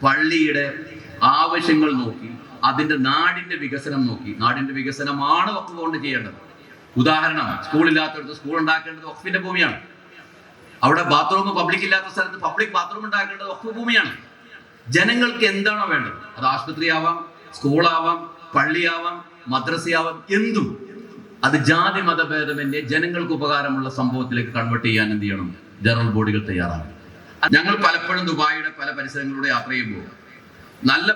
പള്ളിയുടെ ആവശ്യങ്ങൾ നോക്കി, അതിന്റെ നാടിന്റെ വികസനം നോക്കി. നാടിന്റെ വികസനമാണ് വഖഫ് കൊണ്ട് ചെയ്യേണ്ടത്. ഉദാഹരണം, സ്കൂളില്ലാത്തടത്ത് സ്കൂൾ ഉണ്ടാക്കേണ്ടത് വഖഫിന്റെ ഭൂമിയാണ്. അവിടെ ബാത്റൂം പബ്ലിക് ഇല്ലാത്ത സ്ഥലത്ത് പബ്ലിക് ബാത്റൂം ഉണ്ടാക്കേണ്ടത് വഖഫ് ഭൂമിയാണ്. ജനങ്ങൾക്ക് എന്താണോ വേണ്ടത്, അത് ആശുപത്രിയാവാം, സ്കൂളാവാം, പള്ളിയാവാം, മദ്രസയാവാം, എന്തും അത് ജാതി മതഭേദമന്യേ ജനങ്ങൾക്ക് ഉപകാരമുള്ള സംഭവത്തിലേക്ക് കൺവേർട്ട് ചെയ്യാൻ എന്ത് ചെയ്യണം? ജനറൽ ബോഡികൾ തയ്യാറാണ്. ഞങ്ങൾ പലപ്പോഴും ദുബായിയുടെ പല പരിസരങ്ങളിലൂടെ യാത്ര ചെയ്യുമ്പോൾ നല്ല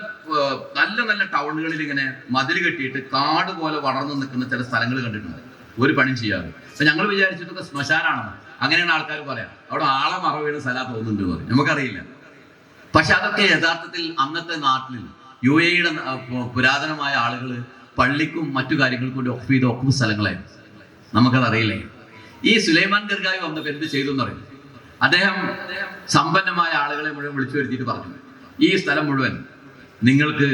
നല്ല നല്ല ടൗണുകളിൽ ഇങ്ങനെ മതിൽ കെട്ടിയിട്ട് കാട് പോലെ വളർന്നു നിൽക്കുന്ന ചില സ്ഥലങ്ങൾ കണ്ടിട്ടുണ്ട്, ഒരു പണിയും ചെയ്യാതെ. അപ്പൊ ഞങ്ങൾ വിചാരിച്ചിട്ടൊക്കെ ശ്മശാനാണെന്ന്. അങ്ങനെയാണ് ആൾക്കാർ പറയാം, അവിടെ ആളെ മറവീണ സ്ഥലം തോന്നുന്നുണ്ട് എന്ന് പറയും. നമുക്കറിയില്ല. പക്ഷെ അതൊക്കെ യഥാർത്ഥത്തിൽ അന്നത്തെ നാട്ടിൽ UAE-യുടെ പുരാതനമായ ആളുകൾ പള്ളിക്കും മറ്റു കാര്യങ്ങൾക്കും വേണ്ടി ഒപ്പ് ചെയ്ത ഒപ്പ് സ്ഥലങ്ങളായിരുന്നു. നമുക്കതറിയില്ലേ. ഈ സുലൈമാൻ ഗർഗായി വന്നപ്പോൾ എന്ത് ചെയ്തു എന്നറിയില്ല. അദ്ദേഹം സമ്പന്നമായ ആളുകളെ മുഴുവൻ വിളിച്ചു വരുത്തിയിട്ട് പറഞ്ഞു, ഈ സ്ഥലം മുഴുവൻ നിങ്ങൾക്ക്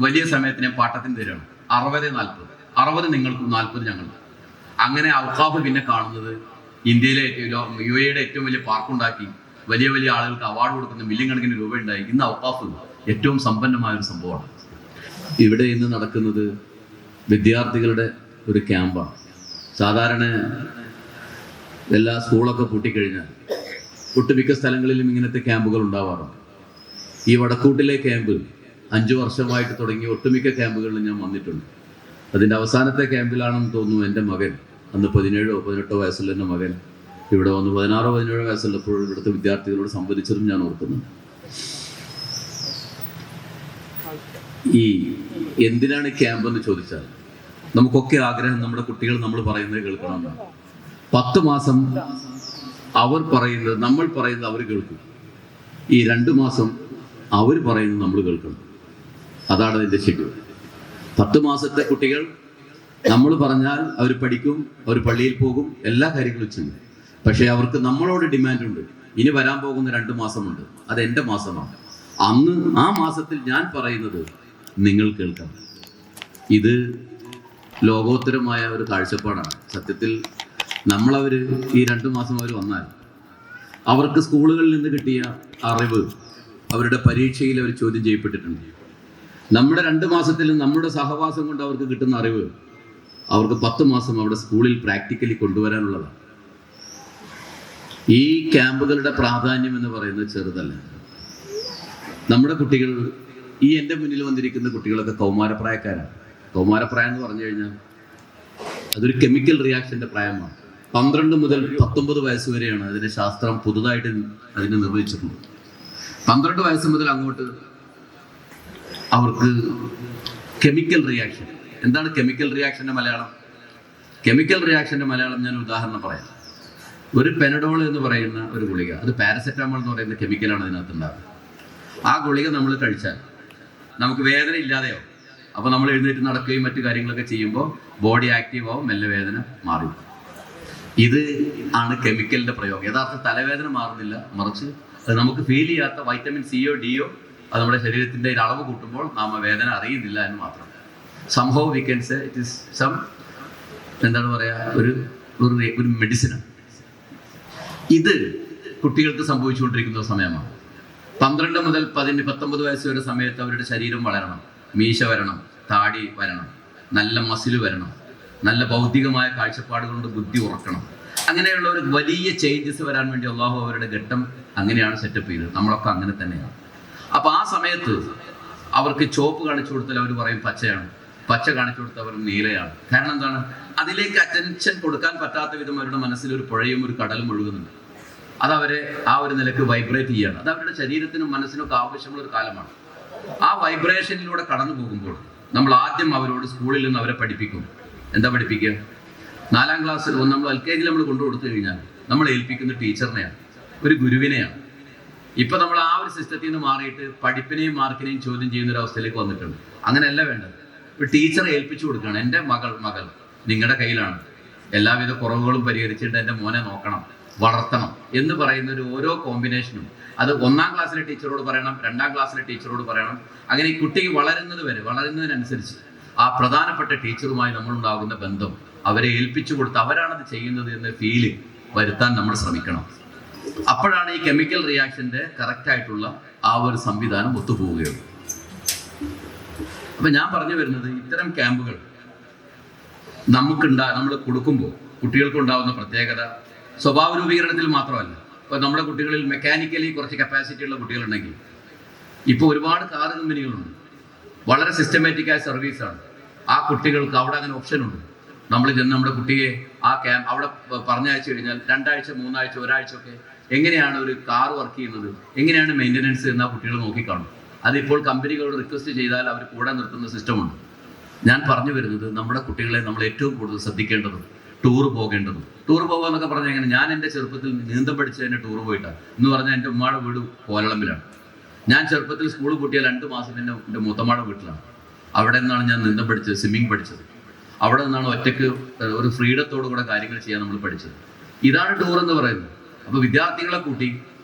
വലിയ സമയത്തിന് പാട്ടത്തിന് തരണം. 60-40, 60 നിങ്ങൾക്കും 40 ഞങ്ങൾക്കും. അങ്ങനെ ഔഖാഫ് പിന്നെ കാണുന്നത് ഇന്ത്യയിലെ UAE-യുടെ ഏറ്റവും വലിയ പാർക്കുണ്ടാക്കി വലിയ വലിയ ആളുകൾക്ക് അവാർഡ് കൊടുക്കുന്ന മില്യൺ കണക്കിന് രൂപ ഉണ്ടായി. ഇന്ന് ഔഖാഫ് ഏറ്റവും സമ്പന്നമായ ഒരു സംഭവമാണ്. ഇവിടെ ഇന്ന് നടക്കുന്നത് വിദ്യാർത്ഥികളുടെ ഒരു ക്യാമ്പാണ്. സാധാരണ എല്ലാ സ്കൂളൊക്കെ പൂട്ടിക്കഴിഞ്ഞാൽ ഒട്ടുമിക്ക സ്ഥലങ്ങളിലും ഇങ്ങനത്തെ ക്യാമ്പുകൾ ഉണ്ടാവാറുണ്ട്. ഈ വടക്കൂട്ടിലെ ക്യാമ്പ് 5 വർഷമായിട്ട് തുടങ്ങിയ ഒട്ടുമിക്ക ക്യാമ്പുകളിൽ ഞാൻ വന്നിട്ടുണ്ട്. അതിൻ്റെ അവസാനത്തെ ക്യാമ്പിലാണെന്ന് തോന്നുന്നു എൻ്റെ മകൻ, അന്ന് 17-18 വയസ്സുള്ള എൻ്റെ മകൻ ഇവിടെ വന്ന് 16-17 വയസ്സുള്ളപ്പോൾ ഇവിടുത്തെ വിദ്യാർത്ഥികളോട് സംവദിച്ചതും ഞാൻ ഓർക്കുന്നുണ്ട്. ഈ എന്തിനാണ് ക്യാമ്പ് എന്ന് ചോദിച്ചാൽ നമുക്കൊക്കെ ആഗ്രഹം നമ്മുടെ കുട്ടികൾ നമ്മൾ പറയുന്നത് കേൾക്കണമെന്നാണ്. 10 മാസം അവർ പറയുന്നത്, നമ്മൾ പറയുന്നത് അവർ കേൾക്കും. ഈ 2 മാസം അവർ പറയുന്നത് നമ്മൾ കേൾക്കണം. അതാണ് അതിൻ്റെ ഷെഡ്യൂൾ. 10 മാസത്തെ കുട്ടികൾ നമ്മൾ പറഞ്ഞാൽ അവർ പഠിക്കും, അവർ പള്ളിയിൽ പോകും, എല്ലാ കാര്യങ്ങളും ചെയ്യും. പക്ഷേ അവർക്ക് നമ്മളോട് ഡിമാൻഡുണ്ട്. ഇനി വരാൻ പോകുന്ന 2 മാസമുണ്ട്, അത് എൻ്റെ മാസമാണ്. അന്ന് ആ മാസത്തിൽ ഞാൻ പറയുന്നത് നിങ്ങൾ കേൾക്കണം. ഇത് ലോകോത്തരമായ ഒരു കാഴ്ചപ്പാടാണ്. സത്യത്തിൽ നമ്മളവർ ഈ 2 മാസം അവർ വന്നാൽ അവർക്ക് സ്കൂളുകളിൽ നിന്ന് കിട്ടിയ അറിവ് അവരുടെ പരീക്ഷയിൽ അവർ ചോദ്യം ചെയ്യപ്പെട്ടിട്ടുണ്ട്. നമ്മുടെ 2 മാസത്തിലും നമ്മുടെ സഹവാസം കൊണ്ട് അവർക്ക് കിട്ടുന്ന അറിവ് അവർക്ക് 10 മാസം അവിടെ സ്കൂളിൽ പ്രാക്ടിക്കലി കൊണ്ടുവരാനുള്ളതാണ്. ഈ ക്യാമ്പുകളുടെ പ്രാധാന്യം എന്ന് പറയുന്നത് ചെറുതല്ല. നമ്മുടെ കുട്ടികൾ, ഈ എൻ്റെ മുന്നിൽ വന്നിരിക്കുന്ന കുട്ടികളൊക്കെ കൗമാരപ്രായക്കാരാണ്. കൗമാരപ്രായം എന്ന് പറഞ്ഞു കഴിഞ്ഞാൽ അതൊരു കെമിക്കൽ റിയാക്ഷൻ്റെ പ്രായമാണ്. 12 മുതൽ 19 വയസ്സ് വരെയാണ് അതിൻ്റെ ശാസ്ത്രം പുതുതായിട്ട് അതിനെ നിർവഹിച്ചിട്ടുള്ളത്. 12 വയസ്സ് മുതൽ അങ്ങോട്ട് അവർക്ക് കെമിക്കൽ റിയാക്ഷൻ. എന്താണ് കെമിക്കൽ റിയാക്ഷൻ്റെ മലയാളം? കെമിക്കൽ റിയാക്ഷൻ്റെ മലയാളം ഞാൻ ഉദാഹരണം പറയാം. ഒരു പെനഡോൾ എന്ന് പറയുന്ന ഒരു ഗുളിക, അത് പാരസെറ്റമോൾ എന്ന് പറയുന്ന കെമിക്കലാണ് അതിനകത്ത് ഉണ്ടാകുന്നത്. ആ ഗുളിക നമ്മൾ കഴിച്ചാൽ നമുക്ക് വേദന ഇല്ലാതെയാവും. അപ്പോൾ നമ്മൾ എഴുന്നേറ്റ് നടക്കുകയും മറ്റു കാര്യങ്ങളൊക്കെ ചെയ്യുമ്പോൾ ബോഡി ആക്റ്റീവ് ആവും, മെല്ലെ വേദന മാറി. ഇത് ആണ് കെമിക്കലിൻ്റെ പ്രയോഗം. യഥാർത്ഥ തലവേദന മാറുന്നില്ല, മറിച്ച് അത് നമുക്ക് ഫീൽ ചെയ്യാത്ത വൈറ്റമിൻ സിയോ ഡിയോ അത് നമ്മുടെ ശരീരത്തിൻ്റെ അളവ് കൂട്ടുമ്പോൾ നാം വേദന അറിയുന്നില്ല എന്ന് മാത്രം. സംഭവം വീക്കെൻഡ്സ് ഇറ്റ് ഇസ് സം എന്താണ് പറയുക, ഒരു മെഡിസിനാണ്. ഇത് കുട്ടികൾക്ക് സംഭവിച്ചുകൊണ്ടിരിക്കുന്ന സമയമാണ്. 12 മുതൽ 19 വയസ്സ് വരെ സമയത്ത് അവരുടെ ശരീരം വളരണം, മീശ വരണം, താടി വരണം, നല്ല മസിൽ വരണം, നല്ല ഭൗതികമായ കാഴ്ചപ്പാടുകൾ കൊണ്ട് ബുദ്ധി ഉറക്കണം. അങ്ങനെയുള്ള ഒരു വലിയ ചേഞ്ചസ് വരാൻ വേണ്ടി അള്ളാഹു അവരുടെ ഘട്ടം അങ്ങനെയാണ് സെറ്റപ്പ് ചെയ്തത്. നമ്മളൊക്കെ അങ്ങനെ തന്നെയാണ്. അപ്പോൾ ആ സമയത്ത് അവർക്ക് ചുവപ്പ് കാണിച്ചു കൊടുത്താൽ അവർ പറയും പച്ചയാണ്, പച്ച കാണിച്ചു കൊടുത്താൽ അവർ നീലയാണ്. കാരണം എന്താണ്? അതിലേക്ക് അറ്റൻഷൻ കൊടുക്കാൻ പറ്റാത്ത വിധം അവരുടെ മനസ്സിൽ ഒരു പുഴയും ഒരു കടലും ഒഴുകുന്നുണ്ട്. അതവരെ ആ ഒരു നിലക്ക് വൈബ്രേറ്റ് ചെയ്യുകയാണ്. അത് അവരുടെ ശരീരത്തിനും മനസ്സിനും ഒക്കെ ആവശ്യമുള്ള ഒരു കാലമാണ്. ആ വൈബ്രേഷനിലൂടെ കടന്നു പോകുമ്പോൾ നമ്മൾ ആദ്യം അവരോട് സ്കൂളിൽ നിന്ന് അവരെ പഠിപ്പിക്കും. എന്താ പഠിപ്പിക്കുക? 4ാം ക്ലാസ്സിൽ നമ്മൾ LKG നമ്മൾ കൊണ്ടുകൊടുത്തു കഴിഞ്ഞാൽ നമ്മൾ ഏൽപ്പിക്കുന്ന ടീച്ചറിനെയാണ്, ഒരു ഗുരുവിനെയാണ്. ഇപ്പം നമ്മൾ ആ ഒരു സിസ്റ്റത്തിൽ നിന്ന് മാറിയിട്ട് പഠിപ്പിനെയും മാർക്കിനെയും ചോദ്യം ചെയ്യുന്ന ഒരു അവസ്ഥയിലേക്ക് വന്നിട്ടുണ്ട്. അങ്ങനെയല്ല വേണ്ടത്. ഒരു ടീച്ചറെ ഏൽപ്പിച്ചു കൊടുക്കുകയാണ്. എൻ്റെ മകൾ നിങ്ങളുടെ കയ്യിലാണ്, എല്ലാവിധ കുറവുകളും പരിഹരിച്ചിട്ട് എൻ്റെ മോനെ നോക്കണം, വളർത്തണം എന്ന് പറയുന്ന ഒരു ഓരോ കോമ്പിനേഷനും അത് 1ാം ക്ലാസ്സിലെ ടീച്ചറോട് പറയണം, 2ാം ക്ലാസ്സിലെ ടീച്ചറോട് പറയണം. അങ്ങനെ ഈ കുട്ടി വളരുന്നതിനനുസരിച്ച് ആ പ്രധാനപ്പെട്ട ടീച്ചറുമായി നമ്മളുണ്ടാകുന്ന ബന്ധം അവരെ ഏൽപ്പിച്ചു കൊടുത്ത് അവരാണത് ചെയ്യുന്നത് എന്ന ഫീല് വരുത്താൻ നമ്മൾ ശ്രമിക്കണം. അപ്പോഴാണ് ഈ കെമിക്കൽ റിയാക്ഷൻ്റെ കറക്റ്റായിട്ടുള്ള ആ ഒരു സംവിധാനം ഒത്തുപോവുകയുള്ളൂ. അപ്പൊ ഞാൻ പറഞ്ഞു വരുന്നത്, ഇത്തരം ക്യാമ്പുകൾ നമ്മൾ കൊടുക്കുമ്പോൾ കുട്ടികൾക്കുണ്ടാവുന്ന പ്രത്യേകത സ്വഭാവ രൂപീകരണത്തിൽ മാത്രമല്ല. ഇപ്പൊ നമ്മുടെ കുട്ടികളിൽ മെക്കാനിക്കലി കുറച്ച് കപ്പാസിറ്റി ഉള്ള കുട്ടികളുണ്ടെങ്കിൽ, ഇപ്പോൾ ഒരുപാട് കാർ കമ്പനികളുണ്ട്, വളരെ സിസ്റ്റമാറ്റിക്കായ സർവീസാണ്. ആ കുട്ടികൾക്ക് അവിടെ അങ്ങനെ ഓപ്ഷനുണ്ട്. നമ്മൾ ചെന്ന് നമ്മുടെ കുട്ടിയെ അവിടെ പറഞ്ഞയച്ചു കഴിഞ്ഞാൽ 2 ആഴ്ച 3 ആഴ്ച 1 ആഴ്ച ഒക്കെ എങ്ങനെയാണ് ഒരു കാർ വർക്ക് ചെയ്യുന്നത്, എങ്ങനെയാണ് മെയിൻ്റനൻസ് എന്ന് ആ കുട്ടികൾ നോക്കിക്കാണും. അതിപ്പോൾ കമ്പനികളോട് റിക്വസ്റ്റ് ചെയ്താൽ അവർ കൂടെ നിർത്തുന്ന സിസ്റ്റമുണ്ട്. ഞാൻ പറഞ്ഞു വരുന്നത്, നമ്മുടെ കുട്ടികളെ നമ്മൾ ഏറ്റവും കൂടുതൽ ശ്രദ്ധിക്കേണ്ടതും ടൂർ പോകേണ്ടതും. ടൂർ പോകുക എന്നൊക്കെ പറഞ്ഞാൽ എങ്ങനെ, ഞാൻ എൻ്റെ ചെറുപ്പത്തിൽ നീന്തം പഠിച്ചതിന് ടൂർ പോയിട്ടാണ് എന്ന് പറഞ്ഞാൽ എൻ്റെ ഉമ്മയുടെ വീട് കോലളമ്പിലാണ്. ഞാൻ ചെറുപ്പത്തിൽ സ്കൂൾ കൂട്ടിയ 2 മാസം എൻ്റെ മൂത്തമ്മയുടെ വീട്ടിലാണ്. അവിടെ നിന്നാണ് ഞാൻ നീന്തം പഠിച്ചത്, സ്വിമ്മിങ് പഠിച്ചത്. അവിടെ നിന്നാണ് ഒറ്റയ്ക്ക് ഒരു ഫ്രീഡത്തോടു കൂടെ കാര്യങ്ങൾ ചെയ്യാൻ നമ്മൾ പഠിച്ചത്. ഇതാണ് ടൂർ എന്ന് പറയുന്നത്. അപ്പോൾ വിദ്യാർത്ഥികളെ കൂട്ടി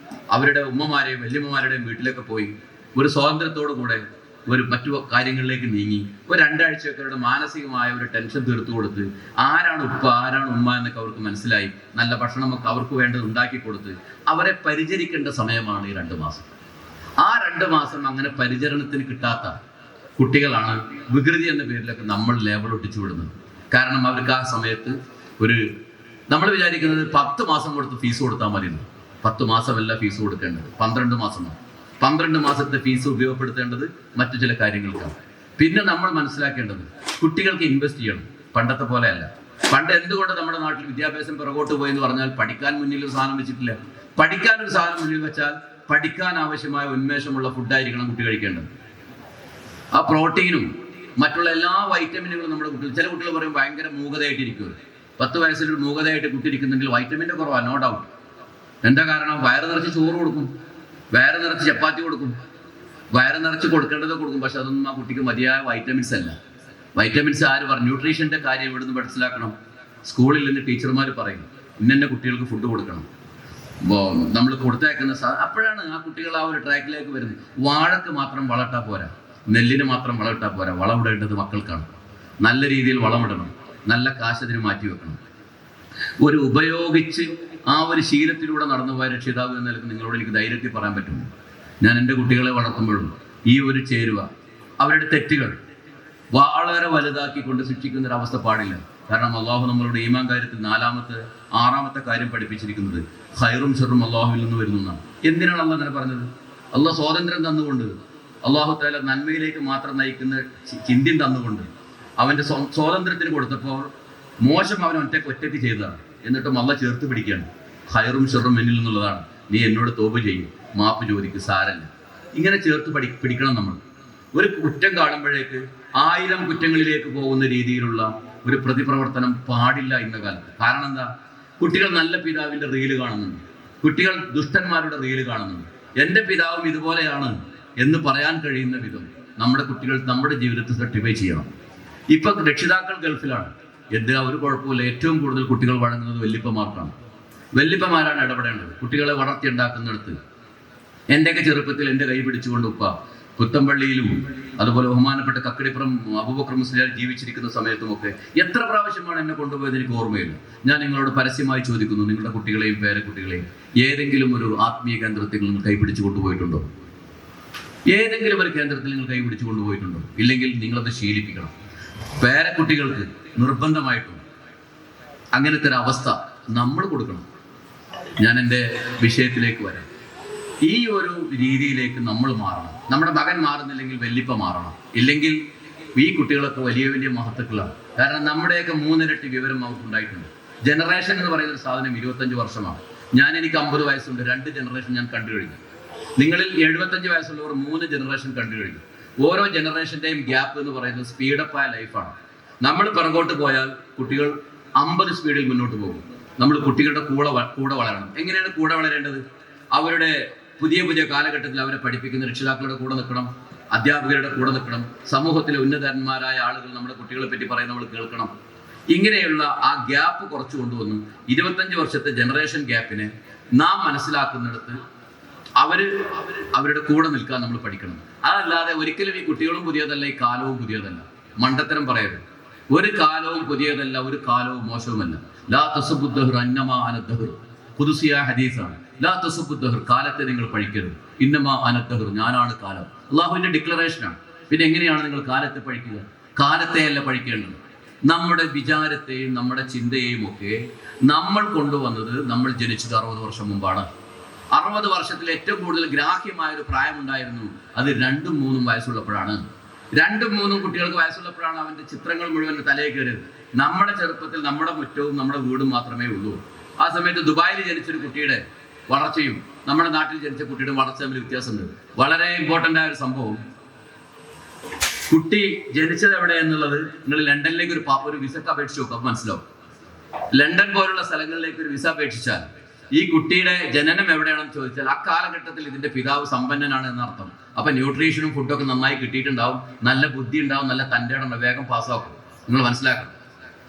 അവരുടെ ഉമ്മമാരെയും വല്യമ്മമാരുടെയും വീട്ടിലൊക്കെ പോയി ഒരു സ്വാതന്ത്ര്യത്തോടു കൂടെ മറ്റു കാര്യങ്ങളിലേക്ക് നീങ്ങി ഒരു 2 ആഴ്ചയൊക്കെ അവരുടെ മാനസികമായ ഒരു ടെൻഷൻ തീർത്തു കൊടുത്ത്, ആരാണ് ഉപ്പ ആരാണ് ഉമ്മ എന്നൊക്കെ അവർക്ക് മനസ്സിലായി, നല്ല ഭക്ഷണമൊക്കെ അവർക്ക് വേണ്ടത് ഉണ്ടാക്കി കൊടുത്ത് അവരെ പരിചരിക്കേണ്ട സമയമാണ് ഈ 2 മാസം. ആ 2 മാസം അങ്ങനെ പരിചരണത്തിന് കിട്ടാത്ത കുട്ടികളാണ് വികൃതി എന്ന പേരിലൊക്കെ നമ്മൾ ലേബൽ ഒട്ടിച്ചു വിടുന്നത്. കാരണം അവർക്ക് ആ സമയത്ത് നമ്മൾ വിചാരിക്കുന്നത് 10 മാസം കൊടുത്ത് ഫീസ് കൊടുത്താൽ മതി. 10 മാസമല്ല ഫീസ് കൊടുക്കേണ്ടത്, 12 മാസമാണ്. 12 മാസത്തെ ഫീസ് ഉപയോഗപ്പെടുത്തേണ്ടത് മറ്റു ചില കാര്യങ്ങൾക്കാണ്. പിന്നെ നമ്മൾ മനസ്സിലാക്കേണ്ടത്, കുട്ടികൾക്ക് ഇൻവെസ്റ്റ് ചെയ്യണം. പണ്ടത്തെ പോലെയല്ല. പണ്ട് എന്തുകൊണ്ട് നമ്മുടെ നാട്ടിൽ വിദ്യാഭ്യാസം പിറകോട്ട് പോയി എന്ന് പറഞ്ഞാൽ, പഠിക്കാൻ മുന്നിൽ ഒരു സാധനം വെച്ചിട്ടില്ല. പഠിക്കാൻ ഒരു സാധനം മുന്നിൽ വെച്ചാൽ പഠിക്കാൻ ആവശ്യമായ ഉന്മേഷമുള്ള ഫുഡായിരിക്കണം കുട്ടി കഴിക്കേണ്ടത്. ആ പ്രോട്ടീനും മറ്റുള്ള എല്ലാ വൈറ്റമിനുകളും നമ്മുടെ കുട്ടികൾ, ചില കുട്ടികൾ പറയും ഭയങ്കര മൂകതയായിട്ടിരിക്കും. 10 വയസ്സിൽ മൂകതയായിട്ട് കുട്ടി ഇരിക്കുന്നെങ്കിൽ വൈറ്റമിൻ്റെ കുറവാണ്, നോ ഡൗട്ട്. എന്താ കാരണം? വയറ് നിറച്ച് ചോറ് കൊടുക്കും, വയറ് നിറച്ച് ചപ്പാത്തി കൊടുക്കും, വയറ് നിറച്ച് കൊടുക്കേണ്ടത് കൊടുക്കും. പക്ഷെ അതൊന്നും ആ കുട്ടിക്ക് മതിയായ വൈറ്റമിൻസ് അല്ല. വൈറ്റമിൻസ് ആര് പറഞ്ഞു? ന്യൂട്രീഷൻ്റെ കാര്യം ഇവിടുന്ന് മനസ്സിലാക്കണം. സ്കൂളിൽ നിന്ന് ടീച്ചർമാർ പറയും ഇന്നെ കുട്ടികൾക്ക് ഫുഡ് കൊടുക്കണം, നമ്മൾ കൊടുത്തേക്കുന്ന അപ്പോഴാണ് ആ കുട്ടികൾ ആ ഒരു ട്രാക്കിലേക്ക് വരുന്നത്. വാഴക്ക് മാത്രം വളമിട്ടാൽ പോരാ, നെല്ലിന് മാത്രം വളമിട്ടാൽ പോരാ. വളമിടേണ്ടത് മക്കൾക്കാണ്. നല്ല രീതിയിൽ വളമിടണം, നല്ല കാശ് അതിന് മാറ്റി വെക്കണം. ഉപയോഗിച്ച് ആ ഒരു ശീലത്തിലൂടെ നടന്നുപോയ രക്ഷിതാവ് എന്ന നിലയ്ക്ക് നിങ്ങളോട് എനിക്ക് ധൈര്യത്തിൽ പറയാൻ പറ്റും, ഞാൻ എൻ്റെ കുട്ടികളെ വളർത്തുമ്പോഴും ഈ ചേരുവ, അവരുടെ തെറ്റുകൾ വളരെ വലുതാക്കിക്കൊണ്ട് ശിക്ഷിക്കുന്നൊരവസ്ഥ പാടില്ല. കാരണം അള്ളാഹു നമ്മളോട് ഈമാൻ കാര്യത്തിൽ 6-ാമത്തെ കാര്യം പഠിപ്പിച്ചിരിക്കുന്നത് ഖൈറും ഷർറും അള്ളാഹുവിൽ നിന്ന് വരുന്നു എന്നാണ്. എന്തിനാണ് അള്ളാഹ് അങ്ങനെ പറഞ്ഞത്? അള്ളാഹ് സ്വാതന്ത്ര്യം തന്നുകൊണ്ട്, അള്ളാഹു തആല നന്മയിലേക്ക് മാത്രം നയിക്കുന്ന ചിന്ത തന്നുകൊണ്ട് അവൻ്റെ സ്വാതന്ത്ര്യത്തിന് കൊടുത്തപ്പോൾ മോശം അവൻ ഒറ്റയ്ക്ക് ചെയ്തതാണ്. എന്നിട്ടും അള്ളാഹ് ചേർത്ത് പിടിക്കുകയാണ്. ഖൈറും ഷർറും എന്നിൽ നിന്നുള്ളതാണ്, നീ എന്നോട് തോപ ചെയ്യും, മാപ്പ് ചോദിക്ക്, സാരല്ല. ഇങ്ങനെ ചേർത്ത് പിടിക്കണം. നമ്മൾ ഒരു കുറ്റം കാണുമ്പോഴേക്ക് 1000 കുറ്റങ്ങളിലേക്ക് പോകുന്ന രീതിയിലുള്ള ഒരു പ്രതിപ്രവർത്തനം പാടില്ല ഇന്ന കാലത്ത്. കാരണം എന്താ? കുട്ടികൾ നല്ല പിതാവിൻ്റെ റീല് കാണുന്നുണ്ട്, കുട്ടികൾ ദുഷ്ടന്മാരുടെ റീല് കാണുന്നുണ്ട്. എൻ്റെ പിതാവും ഇതുപോലെയാണ് എന്ന് പറയാൻ കഴിയുന്ന വിധം നമ്മുടെ കുട്ടികൾ നമ്മുടെ ജീവിതത്തിൽ സർട്ടിഫൈ ചെയ്യണം. ഇപ്പം രക്ഷിതാക്കൾ ഗൾഫിലാണ്, എന്തിനാ ഒരു കുഴപ്പമില്ല. ഏറ്റവും കൂടുതൽ കുട്ടികൾ വഴങ്ങുന്നത് വല്യപ്പമാർക്കാണ്. വല്യപ്പമാരാണ് ഇടപെടേണ്ടത്. കുട്ടികളെ വളർത്തിയുണ്ടാക്കുന്നിടത്ത് എൻ്റെയൊക്കെ ചെറുപ്പത്തിൽ എൻ്റെ കൈ പിടിച്ചുകൊണ്ട് ഉപ്പ പുത്തമ്പള്ളിയിലും അതുപോലെ ബഹുമാനപ്പെട്ട കക്കടിപ്പുറം അബൂബക്കർ മുസ്ലിയാർ ജീവിച്ചിരിക്കുന്ന സമയത്തുമൊക്കെ എത്ര പ്രാവശ്യമാണ് എന്നെ കൊണ്ടുപോയത് എനിക്ക് ഓർമ്മയില്ല. ഞാൻ നിങ്ങളോട് പരസ്യമായി ചോദിക്കുന്നു, നിങ്ങളുടെ കുട്ടികളെയും പേരക്കുട്ടികളെയും ഏതെങ്കിലും ഒരു ആത്മീയ കേന്ദ്രത്തിൽ നിങ്ങൾ കൈപിടിച്ചു കൊണ്ടുപോയിട്ടുണ്ടോ? ഏതെങ്കിലും ഒരു കേന്ദ്രത്തിൽ നിങ്ങൾ കൈപിടിച്ചു കൊണ്ടുപോയിട്ടുണ്ടോ? ഇല്ലെങ്കിൽ നിങ്ങളത് ശീലിപ്പിക്കണം. പേരക്കുട്ടികൾക്ക് നിർബന്ധമായിട്ടും അങ്ങനത്തെ ഒരു അവസ്ഥ നമ്മൾ കൊടുക്കണം. ഞാൻ എൻ്റെ വിഷയത്തിലേക്ക് വരാം. ഈ ഒരു രീതിയിലേക്ക് നമ്മൾ മാറണം. നമ്മുടെ മകൻ മാറുന്നില്ലെങ്കിൽ വല്യപ്പ മാറണം. ഇല്ലെങ്കിൽ ഈ കുട്ടികളൊക്കെ വലിയ വലിയ മഹത്തുക്കളാണ്. കാരണം നമ്മുടെയൊക്കെ 3 ഇരട്ടി വിവരം അവർക്കുണ്ടായിട്ടുണ്ട്. ജനറേഷൻ എന്ന് പറയുന്ന ഒരു സാധനം 25 വർഷമാണ്. എനിക്ക് 50 വയസ്സുണ്ട്, 2 ജനറേഷൻ ഞാൻ കണ്ടു കഴിഞ്ഞു. നിങ്ങളിൽ 75 വയസ്സുള്ളവർ 3 ജനറേഷൻ കണ്ടു കഴിഞ്ഞു. ഓരോ ജനറേഷൻ്റെയും ഗ്യാപ്പ് എന്ന് പറയുന്നത് സ്പീഡപ്പായ ലൈഫാണ്. നമ്മൾ പിറകോട്ട് പോയാൽ കുട്ടികൾ 50 സ്പീഡിൽ മുന്നോട്ട് പോകും. നമ്മൾ കുട്ടികളുടെ കൂടെ വളരണം. എങ്ങനെയാണ് കൂടെ വളരേണ്ടത്? അവരുടെ പുതിയ കാലഘട്ടത്തിൽ അവരെ പഠിപ്പിക്കുന്ന രക്ഷിതാക്കളുടെ കൂടെ നിൽക്കണം, അധ്യാപകരുടെ കൂടെ നിൽക്കണം, സമൂഹത്തിലെ ഉന്നതന്മാരായ ആളുകൾ നമ്മുടെ കുട്ടികളെ പറ്റി പറയുന്നത് നമ്മൾ കേൾക്കണം. ഇങ്ങനെയുള്ള ആ ഗ്യാപ്പ് കുറച്ച് കൊണ്ടുവന്ന് 25 വർഷത്തെ ജനറേഷൻ ഗ്യാപ്പിനെ നാം മനസ്സിലാക്കുന്നിടത്ത് അവരുടെ കൂടെ നിൽക്കാൻ നമ്മൾ പഠിക്കണം. അതല്ലാതെ ഒരിക്കലും ഈ കുട്ടികളും പുതിയതല്ല, ഈ കാലവും പുതിയതല്ല. മണ്ടത്തരം പറയരുത്. ഒരു കാലവും പുതിയതല്ല, ഒരു കാലവും മോശവുമല്ല. ലാ തസുബ്ബുദ്ദഹ്റ അന്നമാ അനദ്ദഹ്ർ. ഖുദ്സിയായ ഹദീസാണ്. ലാ തസുബ്ബുദ്ദഹർ, കാലത്തെ നിങ്ങൾ പഴിക്കരുത്. ഇന്നമാ അനദ്ദഹർ, ഞാനാണ് കാലം. അള്ളാഹുവിന്റെ ഡിക്ലറേഷനാണ്. പിന്നെ എങ്ങനെയാണ് നിങ്ങൾ കാലത്തെ പഴിക്കുക? കാലത്തെയല്ല പഴിക്കേണ്ടത്, നമ്മുടെ വിചാരത്തെയും നമ്മുടെ ചിന്തയെയും ഒക്കെ നമ്മൾ കൊണ്ടുവന്നത് നമ്മൾ ജനിച്ചത് 60 വർഷം മുമ്പാണ്. 60 വർഷത്തിൽ ഏറ്റവും കൂടുതൽ ഗ്രാഹ്യമായ ഒരു പ്രായമുണ്ടായിരുന്നു, അത് 2ഉം 3ഉം വയസ്സുള്ളപ്പോഴാണ്. 2ഉം 3ഉം കുട്ടികൾക്ക് വയസ്സുള്ളപ്പോഴാണ് അവന്റെ ചിത്രങ്ങൾ മുഴുവൻ തലയിൽ കയറിയത്. നമ്മുടെ ചെറുപ്പത്തിൽ നമ്മുടെ മുറ്റവും നമ്മുടെ വീടും മാത്രമേ ഉള്ളൂ. ആ സമയത്ത് ദുബായിൽ ജനിച്ചൊരു കുട്ടിയുടെ വളർച്ചയും നമ്മുടെ നാട്ടിൽ ജനിച്ച കുട്ടിയുടെ വളർച്ച തമ്മിൽ വ്യത്യാസമുണ്ട്. വളരെ ഇമ്പോർട്ടൻ്റ് ആയ ഒരു സംഭവം, കുട്ടി ജനിച്ചത് എവിടെ എന്നുള്ളത് നിങ്ങൾ ലണ്ടനിലേക്ക് ഒരു വിസക്ക് അപേക്ഷിച്ച് നോക്കുക, മനസ്സിലാവും. ലണ്ടൻ പോലുള്ള സ്ഥലങ്ങളിലേക്ക് ഒരു വിസ അപേക്ഷിച്ചാൽ ഈ കുട്ടിയുടെ ജനനം എവിടെയാണെന്ന് ചോദിച്ചാൽ അക്കാലഘട്ടത്തിൽ ഇതിന്റെ പിതാവ് സമ്പന്നനാണ് എന്നർത്ഥം. അപ്പൊ ന്യൂട്രീഷനും ഫുഡൊക്കെ നന്നായി കിട്ടിയിട്ടുണ്ടാവും, നല്ല ബുദ്ധി ഉണ്ടാവും, നല്ല തൻ്റെ ഇടം, വേഗം പാസ്സാക്കും. നിങ്ങൾ മനസ്സിലാക്കണം,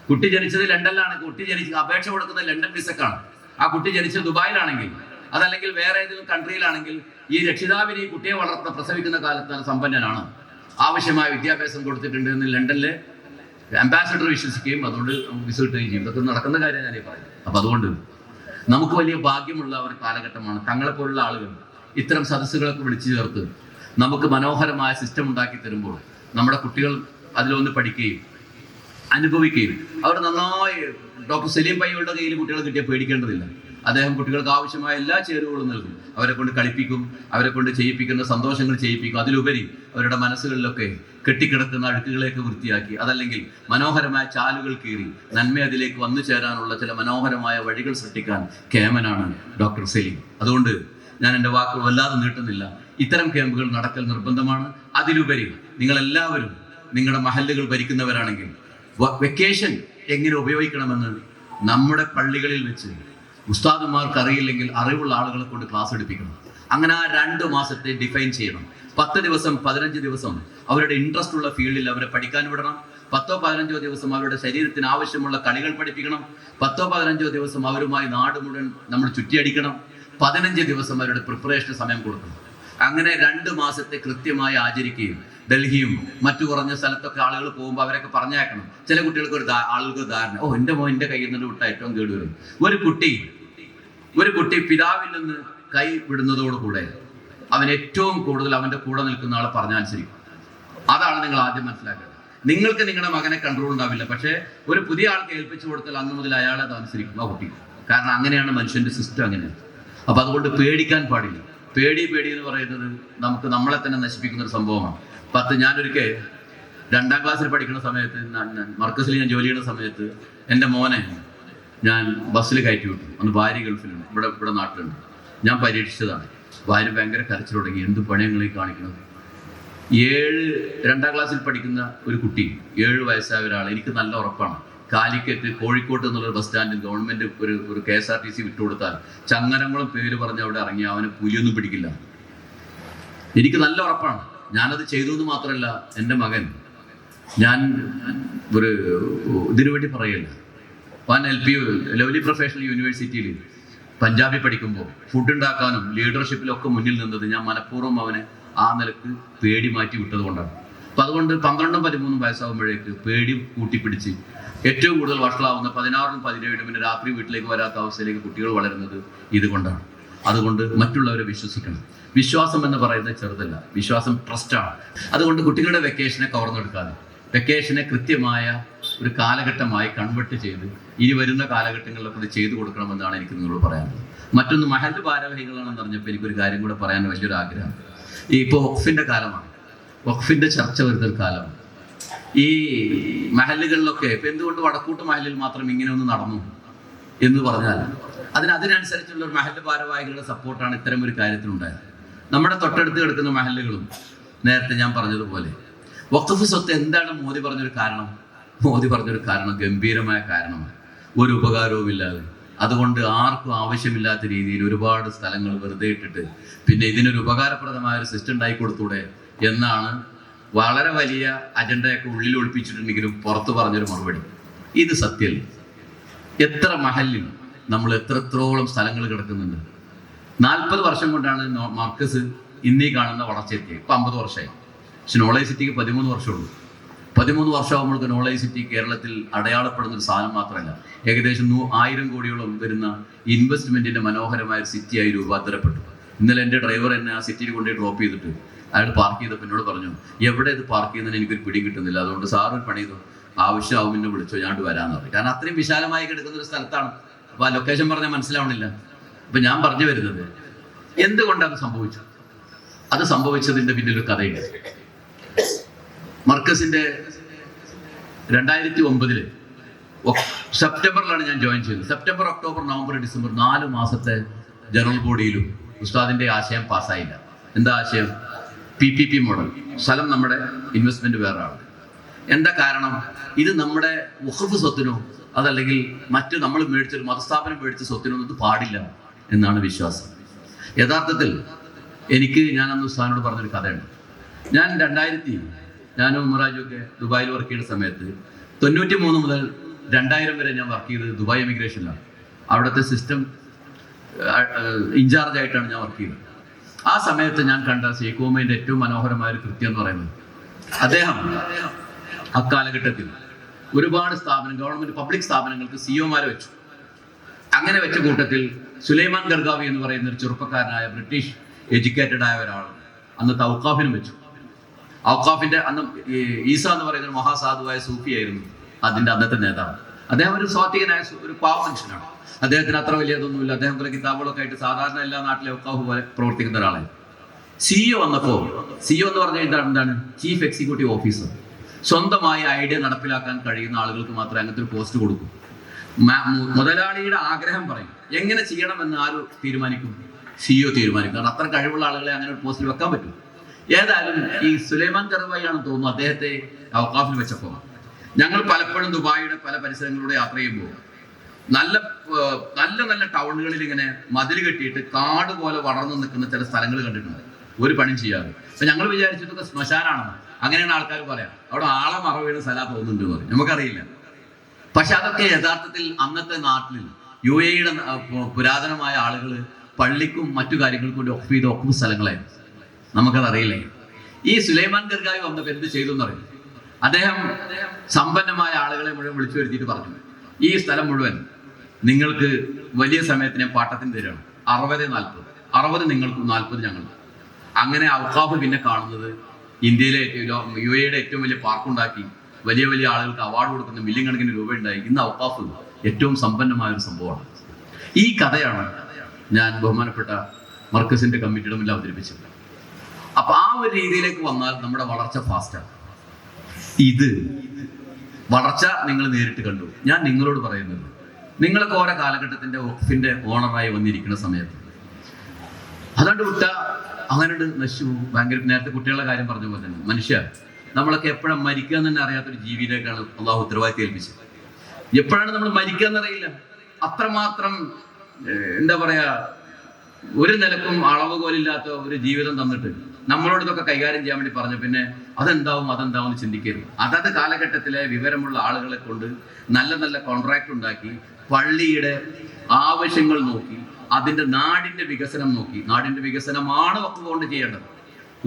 കുട്ടി ജനിച്ചത് ലണ്ടനിലാണ്, കുട്ടി അപേക്ഷ കൊടുക്കുന്നത് ലണ്ടൻ വിസക്കാണ്. ആ കുട്ടി ജനിച്ചത് ദുബായിലാണെങ്കിൽ, അതല്ലെങ്കിൽ വേറെ ഏതെങ്കിലും കൺട്രിയിലാണെങ്കിൽ ഈ രക്ഷിതാവിന് ഈ കുട്ടിയെ പ്രസവിക്കുന്ന കാലത്താണ് സമ്പന്നനാണ്, ആവശ്യമായ വിദ്യാഭ്യാസം കൊടുത്തിട്ടുണ്ട് എന്ന് ലണ്ടനിലെ അംബാസഡർ വിശ്വസിക്കുകയും അതുകൊണ്ട് വിസ കിട്ടുകയും ചെയ്യും. ഇതൊക്കെ നടക്കുന്ന കാര്യം ഞാനീ പറയുന്നത്. അപ്പൊ അതുകൊണ്ട് നമുക്ക് വലിയ ഭാഗ്യമുള്ള ഒരു കാലഘട്ടമാണ്. തങ്ങളെപ്പോലുള്ള ആളുകൾ ഇത്തരം സദസ്സുകളൊക്കെ വിളിച്ചു ചേർത്ത് നമുക്ക് മനോഹരമായ സിസ്റ്റം ഉണ്ടാക്കി തരുമ്പോൾ നമ്മുടെ കുട്ടികൾ അതിലൊന്ന് പഠിക്കുകയും അനുഭവിക്കുകയും അവർ നന്നായി. ഡോക്ടർ സലീം പയ്യയുടെ കയ്യിൽ കുട്ടികളെ കിട്ടിയാൽ പേടിക്കേണ്ടതില്ല. അദ്ദേഹം കുട്ടികൾക്ക് ആവശ്യമായ എല്ലാ ചേരുവകളും നൽകും. അവരെ കൊണ്ട് കളിപ്പിക്കും, അവരെ കൊണ്ട് ചെയ്യിപ്പിക്കുന്ന സന്തോഷങ്ങൾ ചെയ്യിപ്പിക്കും. അതിലുപരി അവരുടെ മനസ്സുകളിലൊക്കെ കെട്ടിക്കിടക്കുന്ന അഴുക്കുകളെയൊക്കെ വൃത്തിയാക്കി, അതല്ലെങ്കിൽ മനോഹരമായ ചാലുകൾ കീറി നന്മ അതിലേക്ക് വന്നു ചേരാനുള്ള ചില മനോഹരമായ വഴികൾ സൃഷ്ടിക്കാൻ കേമനാണ് ഡോക്ടർ സലീം. അതുകൊണ്ട് ഞാൻ എൻ്റെ വാക്കുകൾ വല്ലാതെ നീട്ടുന്നില്ല. ഇത്തരം ക്യാമ്പുകൾ നടക്കൽ നിർബന്ധമാണ്. അതിലുപരി നിങ്ങളെല്ലാവരും നിങ്ങളുടെ മഹല്ലുകൾ ഭരിക്കുന്നവരാണെങ്കിൽ വെക്കേഷൻ എങ്ങനെ ഉപയോഗിക്കണമെന്ന് നമ്മുടെ പള്ളികളിൽ വെച്ച് ഉസ്താദുമാർക്ക് അറിയില്ലെങ്കിൽ അറിവുള്ള ആളുകളെ കൊണ്ട് ക്ലാസ് എടുപ്പിക്കണം. അങ്ങനെ ആ 2 മാസത്തെ ഡിഫൈൻ ചെയ്യണം. 10 ദിവസം 15 ദിവസം അവരുടെ ഇൻട്രസ്റ്റ് ഉള്ള ഫീൽഡിൽ അവരെ പഠിക്കാൻ വിടണം. 10-15 ദിവസം അവരുടെ ശരീരത്തിന് ആവശ്യമുള്ള കളികൾ പഠിപ്പിക്കണം. 10-15 ദിവസം അവരുമായി നാട് മുഴുവൻ നമ്മൾ ചുറ്റിയടിക്കണം. 15 ദിവസം അവരുടെ പ്രിപ്പറേഷന് സമയം കൊടുക്കണം. അങ്ങനെ 2 മാസത്തെ കൃത്യമായി ആചരിക്കുകയും ഡൽഹിയും മറ്റു കുറഞ്ഞ സ്ഥലത്തൊക്കെ ആളുകൾ പോകുമ്പോൾ അവരൊക്കെ പറഞ്ഞേക്കണം. ചില കുട്ടികൾക്ക് ആളുകൾക്ക് ധാരണ, എൻ്റെ മോൻ എൻ്റെ കയ്യിൽ നിന്ന് വിട്ട ഏറ്റവും കേടുവരും. ഒരു കുട്ടി പിതാവിൽ നിന്ന് കൈ വിടുന്നതോടുകൂടെ അവൻ ഏറ്റവും കൂടുതൽ അവൻ്റെ കൂടെ നിൽക്കുന്ന ആളെ പറഞ്ഞനുസരിക്കും. അതാണ് നിങ്ങൾ ആദ്യം മനസ്സിലാക്കേണ്ടത്. നിങ്ങൾക്ക് നിങ്ങളുടെ മകനെ കൺട്രോൾ ഉണ്ടാവില്ല, പക്ഷേ ഒരു പുതിയ ആൾക്ക് ഏൽപ്പിച്ചു കൊടുത്താൽ അന്ന് മുതൽ അയാളെ അത് അനുസരിക്കും ആ കുട്ടി. കാരണം അങ്ങനെയാണ് മനുഷ്യന്റെ സിസ്റ്റം, അങ്ങനെയാണ്. അപ്പൊ അതുകൊണ്ട് പേടിക്കാൻ പാടില്ല. പേടി എന്ന് പറയുന്നത് നമുക്ക് നമ്മളെ തന്നെ നശിപ്പിക്കുന്ന ഒരു സംഭവമാണ്. ഞാനൊരിക്കൽ 2ാം ക്ലാസ്സിൽ പഠിക്കുന്ന സമയത്ത്, മർക്കസിൽ ഞാൻ ജോലി ചെയ്യുന്ന സമയത്ത് എൻ്റെ മോനെ ഞാൻ ബസ്സിൽ കയറ്റി വിട്ടു. അന്ന് ഭാര്യ ഗൾഫിലുണ്ട്, ഇവിടെ നാട്ടിലുണ്ട്. ഞാൻ പരീക്ഷിച്ചതാണ്. ഭാര്യ ഭയങ്കര കരച്ചിൽ തുടങ്ങി, എന്ത് പണിയങ്ങളീ കാണിക്കുന്നത്. 2ാം ക്ലാസ്സിൽ പഠിക്കുന്ന ഒരു കുട്ടി, 7 വയസ്സായ ഒരാൾ, എനിക്ക് നല്ല ഉറപ്പാണ് കാലിക്കറ്റ് കോഴിക്കോട്ട് എന്നുള്ളൊരു ബസ് സ്റ്റാൻഡിൽ ഗവൺമെന്റ് ഒരു KSRTC വിട്ടുകൊടുത്താൽ ചങ്ങനങ്ങളും പേര് പറഞ്ഞ് അവിടെ ഇറങ്ങി അവനെ പുലിയൊന്നും പിടിക്കില്ല. എനിക്ക് നല്ല ഉറപ്പാണ്. ഞാനത് ചെയ്തു എന്ന് മാത്രമല്ല, എൻ്റെ മകൻ, ഞാൻ ഒരു ഇതിനു വേണ്ടി പറയല്ല, LP ലവ്ലി പ്രൊഫഷണൽ യൂണിവേഴ്സിറ്റിയിൽ പഞ്ചാബി പഠിക്കുമ്പോൾ ഫുഡ് ഉണ്ടാക്കാനും ലീഡർഷിപ്പിലൊക്കെ മുന്നിൽ നിന്നത് ഞാൻ മനഃപൂർവ്വം അവനെ ആ നിലക്ക് പേടി മാറ്റി വിട്ടത് കൊണ്ടാണ്. അപ്പം അതുകൊണ്ട് 12-13 വയസ്സാകുമ്പോഴേക്ക് പേടി കൂട്ടിപ്പിടിച്ച് ഏറ്റവും കൂടുതൽ വഷളാവുന്ന 16-17 പിന്നെ രാത്രി വീട്ടിലേക്ക് വരാത്ത അവസ്ഥയിലേക്ക് കുട്ടികൾ വളരുന്നത് ഇതുകൊണ്ടാണ്. അതുകൊണ്ട് മറ്റുള്ളവരെ വിശ്വസിക്കണം. വിശ്വാസം എന്ന് പറയുന്നത് ചെറുതല്ല, വിശ്വാസം ട്രസ്റ്റാണ്. അതുകൊണ്ട് കുട്ടികളുടെ വെക്കേഷനെ കവർന്നെടുക്കാതെ വെക്കേഷനെ കൃത്യമായ ഒരു കാലഘട്ടമായി കൺവെർട്ട് ചെയ്ത് ഇനി വരുന്ന കാലഘട്ടങ്ങളിലൊക്കെ ഇത് ചെയ്തു കൊടുക്കണമെന്നാണ് എനിക്ക് നിങ്ങളോട് പറയാനുള്ളത്. മറ്റൊന്ന് മഹല്ല് ഭാരവാഹികളാണെന്ന് പറഞ്ഞപ്പോൾ എനിക്കൊരു കാര്യം കൂടെ പറയാൻ വലിയൊരു ആഗ്രഹം. ഇപ്പോൾ വഖഫിന്റെ കാലമാണ്, വഖഫിന്റെ ചർച്ച വരുന്നൊരു കാലമാണ്. ഈ മഹല്ലുകളിലൊക്കെ ഇപ്പം എന്തുകൊണ്ട് വടക്കൂട്ട് മഹല്ലിൽ മാത്രം ഇങ്ങനെ ഒന്ന് നടന്നു എന്ന് പറഞ്ഞാൽ അതിനനുസരിച്ചുള്ള ഒരു മഹല്ല് ഭാരവാഹികളുടെ സപ്പോർട്ടാണ് ഇത്തരം ഒരു കാര്യത്തിനുണ്ടായത്. നമ്മുടെ തൊട്ടടുത്ത് കിടക്കുന്ന മഹല്ലുകളും നേരത്തെ ഞാൻ പറഞ്ഞതുപോലെ വഖഫ് സ്വത്ത് എന്താണ് മോദി പറഞ്ഞൊരു കാരണം? മോദി പറഞ്ഞൊരു കാരണം ഗംഭീരമായ കാരണമാണ്. ഒരു ഉപകാരവുമില്ലാതെ, അതുകൊണ്ട് ആർക്കും ആവശ്യമില്ലാത്ത രീതിയിൽ ഒരുപാട് സ്ഥലങ്ങൾ വെറുതെ ഇട്ടിട്ട് പിന്നെ ഇതിനൊരു ഉപകാരപ്രദമായ ഒരു സിസ്റ്റം ഉണ്ടാക്കി കൊടുത്തൂടെ എന്നാണ് വളരെ വലിയ അജണ്ടയൊക്കെ ഉള്ളിൽ ഒളിപ്പിച്ചിട്ടുണ്ടെങ്കിലും പുറത്ത് പറഞ്ഞൊരു മറുപടി. ഇത് സത്യമല്ല. എത്ര മഹല്ലിൽ നമ്മൾ എത്രത്തോളം സ്ഥലങ്ങൾ കിടക്കുന്നുണ്ട്. 40 വർഷം കൊണ്ടാണ് മർക്കസ് ഇന്നീ കാണുന്ന വളർച്ചയെത്തിയത്. ഇപ്പം 50 വർഷമായി. പക്ഷെ നോളേജ് സിറ്റിക്ക് 13 വർഷമുള്ളൂ. 13 വർഷമാകുമ്പോഴേക്ക് നോളേജ് സിറ്റി കേരളത്തിൽ അടയാളപ്പെടുന്ന ഒരു സാധനം മാത്രമല്ല, ഏകദേശം 1000 കോടിയോളം വരുന്ന ഇൻവെസ്റ്റ്മെന്റിന്റെ മനോഹരമായ ഒരു സിറ്റിയായി രൂപാന്തരപ്പെട്ടു. ഇന്നലെ എൻ്റെ ഡ്രൈവർ എന്നെ ആ സിറ്റിയിൽ കൊണ്ടുപോയി ഡ്രോപ്പ് ചെയ്തിട്ട് അയാൾ പാർക്ക് ചെയ്തപ്പോൾ എന്നോട് പറഞ്ഞു, എവിടെ ഇത് പാർക്ക് ചെയ്യുന്നതിന് എനിക്കൊരു പിടി കിട്ടുന്നില്ല, അതുകൊണ്ട് സാർ ഒരു പണി ചെയ്തു, ആവശ്യമാവും എന്നെ വിളിച്ചോ, ഞാൻ വരാമെന്ന് പറഞ്ഞു. കാരണം അത്രയും വിശാലമായി കിടക്കുന്ന ഒരു സ്ഥലത്താണ്. അപ്പോൾ ആ ലൊക്കേഷൻ പറഞ്ഞാൽ മനസ്സിലാവണില്ല. അപ്പം ഞാൻ പറഞ്ഞു വരുന്നത്, എന്തുകൊണ്ടത് സംഭവിച്ചു? അത് സംഭവിച്ചതിൻ്റെ പിന്നിലൊരു കഥയുണ്ട്. മർക്കസിന്റെ 2009 സെപ്റ്റംബറിലാണ് ഞാൻ ജോയിൻ ചെയ്തത്. സെപ്റ്റംബർ, ഒക്ടോബർ, നവംബർ, ഡിസംബർ 4 മാസത്തെ ജനറൽ ബോഡിയിലും ഉസ്താദിന്റെ ആശയം പാസ്സായില്ല. എന്താ ആശയം? PPP model. സ്ഥലം നമ്മുടെ, ഇൻവെസ്റ്റ്മെന്റ് വേറെ ആണ്. എന്താ കാരണം? ഇത് നമ്മുടെ വഖഫ് സ്വത്തിനോ അതല്ലെങ്കിൽ മറ്റ് നമ്മൾ മേടിച്ചൊരു മതസ്ഥാപനം മേടിച്ച സ്വത്തിനോ ഇത് പാടില്ല എന്നാണ് വിശ്വാസം. യഥാർത്ഥത്തിൽ ഞാൻ അന്ന് ഉസ്താദിനോട് പറഞ്ഞൊരു കഥയുണ്ട്. ഞാനും ഉമറാജുമൊക്കെ ദുബായിൽ വർക്ക് ചെയ്യുന്ന സമയത്ത് 93 മുതൽ 2000 വരെ ഞാൻ വർക്ക് ചെയ്തത് ദുബായ് എമിഗ്രേഷനിലാണ്. അവിടുത്തെ സിസ്റ്റം ഇൻചാർജ് ആയിട്ടാണ് ഞാൻ വർക്ക് ചെയ്തത്. ആ സമയത്ത് ഞാൻ കണ്ട ഷെയ്ഖ് ഉമൈന്റെ ഏറ്റവും മനോഹരമായ ഒരു കൃത്യം എന്ന് പറയുന്നത്, അദ്ദേഹം അക്കാലഘട്ടത്തിൽ ഒരുപാട് ഗവൺമെന്റ് പബ്ലിക് സ്ഥാപനങ്ങൾക്ക് സിഇഒമാരെ വെച്ചു. അങ്ങനെ വെച്ച കൂട്ടത്തിൽ സുലൈമാൻ ഗർഗാവി എന്ന് പറയുന്ന ഒരു ചെറുപ്പക്കാരനായ ബ്രിട്ടീഷ് എഡ്യൂക്കേറ്റഡ് ആയ ഒരാൾ അന്നത്തെ ഔക്കാഫിനും വെച്ചു. ഔക്കാഫിന്റെ അന്ന് ഈസ എന്ന് പറയുന്ന ഒരു മഹാസാധുവായ സൂഫിയായിരുന്നു അതിന്റെ അന്നത്തെ നേതാവ്. അദ്ദേഹം ഒരു സ്വാത്വികനായ ഒരു പാവ മനുഷ്യനാണ്. അദ്ദേഹത്തിന് അത്ര വലിയതൊന്നുമില്ല. അദ്ദേഹം കുറെ കിതാബുകളൊക്കെ ആയിട്ട് സാധാരണ എല്ലാ നാട്ടിലെ ഔക്കാഫ് പോലെ പ്രവർത്തിക്കുന്ന ഒരാളാണ്. സിഇഒ വന്നപ്പോൾ, സിഇഒ എന്ന് പറഞ്ഞാൽ എന്താണ്? Chief executive officer. സ്വന്തമായി ഐഡിയ നടപ്പിലാക്കാൻ കഴിയുന്ന ആളുകൾക്ക് മാത്രമേ അങ്ങനത്തെ ഒരു പോസ്റ്റ് കൊടുക്കൂ. മുതലാളിയുടെ ആഗ്രഹം പറയും, എങ്ങനെ ചെയ്യണമെന്ന് ആര് തീരുമാനിക്കും? സിഇഒ തീരുമാനിക്കും. കാരണം അത്ര കഴിവുള്ള ആളുകളെ അങ്ങനെ ഒരു പോസ്റ്റിൽ വെക്കാൻ പറ്റും. ഏതായാലും ഈ സുലൈമാൻ കർവായി ആണെന്ന് തോന്നുന്നു അദ്ദേഹത്തെ ഔക്കാഫിൽ വെച്ചപ്പോൾ, ഞങ്ങൾ പലപ്പോഴും ദുബായിയുടെ പല പരിസരങ്ങളിലൂടെ യാത്ര ചെയ്യുമ്പോൾ നല്ല നല്ല ടൗണുകളിൽ ഇങ്ങനെ മതിൽ കെട്ടിയിട്ട് കാട് പോലെ വളർന്നു നിൽക്കുന്ന ചില സ്ഥലങ്ങൾ കണ്ടിട്ടുണ്ട്, ഒരു പണിയും ചെയ്യാതെ. അപ്പൊ ഞങ്ങൾ വിചാരിച്ചിട്ടൊക്കെ ശ്മശാനാണെന്ന്. അങ്ങനെയാണ് ആൾക്കാർ പറയാം, അവിടെ ആളെ മറ വീണ സ്ഥലം തോന്നുന്നുണ്ട് എന്ന് പറയും. നമുക്കറിയില്ല. പക്ഷെ അതൊക്കെ യഥാർത്ഥത്തിൽ അന്നത്തെ നാട്ടിൽ UAE-യുടെ പുരാതനമായ ആളുകൾ പള്ളിക്കും മറ്റു കാര്യങ്ങൾക്കും വേണ്ടി ഒഫ് ചെയ്ത ഒപ്പ് സ്ഥലങ്ങളായിരുന്നു. നമുക്കതറിയില്ലേ. ഈ സുലൈമാൻ ഗർഗാവി വന്നപ്പോൾ എന്ത് ചെയ്തു എന്നറിയില്ല. അദ്ദേഹം സമ്പന്നമായ ആളുകളെ മുഴുവൻ വിളിച്ചു വരുത്തിയിട്ട് പറഞ്ഞു, ഈ സ്ഥലം മുഴുവൻ നിങ്ങൾക്ക് വലിയ സമയത്തിന് പാട്ടത്തിന് തരണം. 60-40, 60 നിങ്ങൾക്കും 40 ഞങ്ങൾക്കും. അങ്ങനെ ഔക്കാഫ് പിന്നെ കാണുന്നത് ഇന്ത്യയിലെ UAE-യുടെ ഏറ്റവും വലിയ പാർക്കുണ്ടാക്കി വലിയ വലിയ ആളുകൾക്ക് അവാർഡ് കൊടുക്കുന്ന മില്യൺ കണക്കിന് രൂപ ഉണ്ടായി. ഇന്ന് ഔക്കാഫ് ഏറ്റവും സമ്പന്നമായ ഒരു സംഭവമാണ്. ഈ കഥയാണ് ഞാൻ ബഹുമാനപ്പെട്ട മർക്കസിന്റെ കമ്മിറ്റിയുടെ മുന്നിൽ അവതരിപ്പിച്ചത്. അപ്പൊ ആ ഒരു രീതിയിലേക്ക് വന്നാൽ നമ്മുടെ വളർച്ച ഫാസ്റ്റാണ്. ഇത് വളർച്ച നിങ്ങൾ നേരിട്ട് കണ്ടു. ഞാൻ നിങ്ങളോട് പറയുന്നത്, നിങ്ങളൊക്കെ ഓരോ കാലഘട്ടത്തിന്റെ വഖഫിന്റെ ഓണറായി വന്നിരിക്കുന്ന സമയത്ത് അതുകൊണ്ട് വിട്ട അങ്ങനെ നശിച്ചു ഭയങ്കര. നേരത്തെ കുട്ടികളുടെ കാര്യം പറഞ്ഞ പോലെ തന്നെ മനുഷ്യ നമ്മളൊക്കെ എപ്പോഴും മരിക്കുക എന്ന് തന്നെ അറിയാത്തൊരു ജീവിയിലേക്കാണ് അള്ളാഹു ഉത്തരവാദിത്തം ഏൽപ്പിച്ചത്. എപ്പോഴാണ് നമ്മൾ മരിക്കുക എന്നറിയില്ല. അത്രമാത്രം എന്താ പറയാ, ഒരു നിലക്കും അളവുകോലില്ലാത്ത ഒരു ജീവിതം തന്നിട്ട് നമ്മളോട് ഇതൊക്കെ കൈകാര്യം ചെയ്യാൻ വേണ്ടി പറഞ്ഞു. പിന്നെ അതെന്താവും എന്ന് ചിന്തിക്കരുത്. അതത് കാലഘട്ടത്തിലെ വിവരമുള്ള ആളുകളെ കൊണ്ട് നല്ല കോൺട്രാക്ട് ഉണ്ടാക്കി പള്ളിയുടെ ആവശ്യങ്ങൾ നോക്കി അതിന്റെ നാടിന്റെ വികസനം നോക്കി. നാടിന്റെ വികസനമാണ് വഖഫ് കൊണ്ട് ചെയ്യേണ്ടത്.